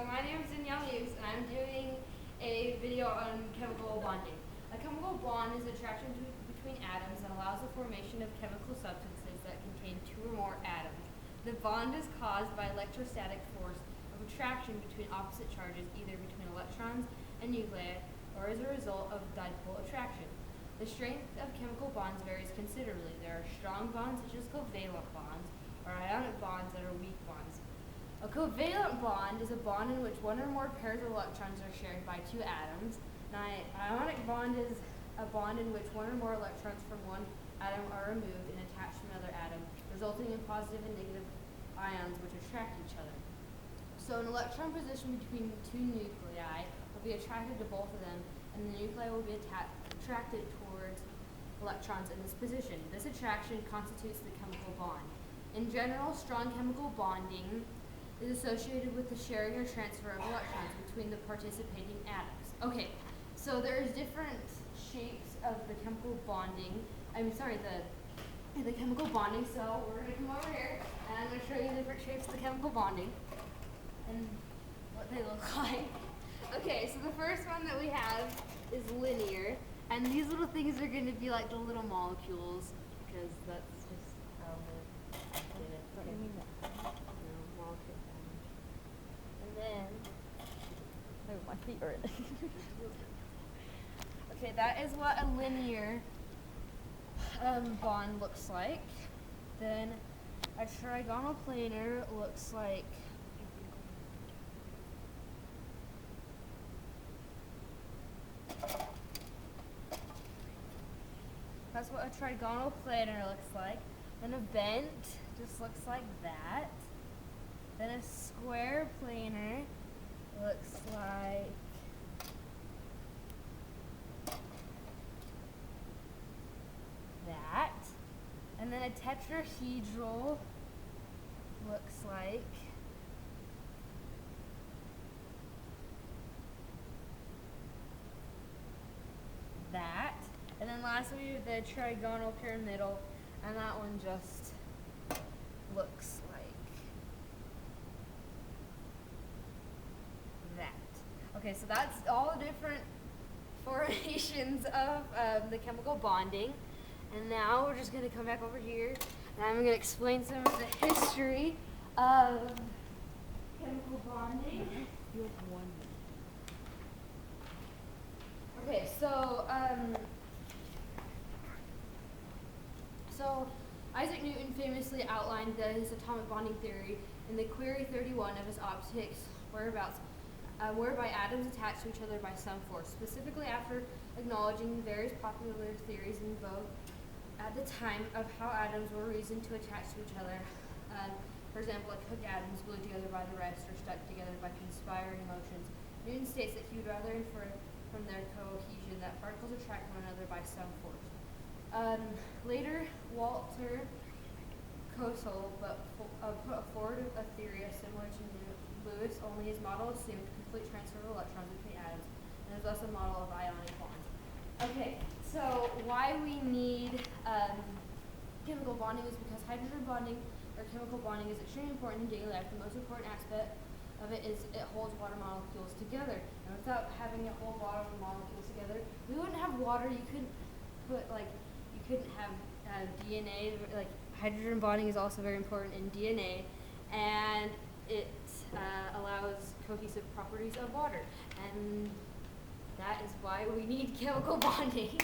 So my name is Danielle Hughes, and I'm doing a video on chemical bonding. A chemical bond is attraction between atoms and allows the formation of chemical substances that contain two or more atoms. The bond is caused by electrostatic force of attraction between opposite charges, either between electrons and nuclei, or as a result of dipole attraction. The strength of chemical bonds varies considerably. There are strong bonds, such as covalent bonds, or ionic bonds that are weak bonds. A covalent bond is a bond in which one or more pairs of electrons are shared by two atoms. An ionic bond is a bond in which one or more electrons from one atom are removed and attached to another atom, resulting in positive and negative ions which attract each other. So an electron position between two nuclei will be attracted to both of them, and the nuclei will be attracted towards electrons in this position. This attraction constitutes the chemical bond. In general, strong chemical bonding is associated with the sharing or transfer of electrons between the participating atoms. Okay, so there's different shapes of the chemical bonding. The chemical bonding. So we're gonna come over here and I'm gonna show you different shapes of the chemical bonding and what they look like. Okay, so the first one that we have is linear, and these little things are gonna be like the little molecules because that's just how the did it. What do you mean that? No, molecule damage. And then Oh, my feet are in it. okay, that is what a linear bond looks like. Then a trigonal planar looks like that's what a trigonal planar looks like. Then a bent just looks like that. Then a square planar looks like that. And then a tetrahedral looks like that. And then lastly, the trigonal pyramidal, and that one just looks like that. Okay, so that's all the different formations of the chemical bonding. And now we're just going to come back over here, and I'm going to explain some of the history of chemical bonding. You have 1 minute. Okay, so Isaac Newton famously outlined his atomic bonding theory in the Query 31 of his Optics, whereby atoms attach to each other by some force. Specifically, after acknowledging various popular theories in vogue at the time of how atoms were reasoned to attach to each other, for example, like hooked atoms glued together by the rest or stuck together by conspiring motions, Newton states that he would rather infer from their cohesion that particles attract one another by some force. Later, Walter Kossel put forward a theory similar to Lewis, only his model assumed complete transfer of electrons between atoms, and is thus a model of ionic bonds. Okay, so why we need chemical bonding is because hydrogen bonding or chemical bonding is extremely important in daily life. The most important aspect of it is it holds water molecules together. And without having it hold water molecules together, we wouldn't have water. You couldn't have DNA. Like hydrogen bonding is also very important in DNA, and it allows cohesive properties of water. And that is why we need chemical bonding.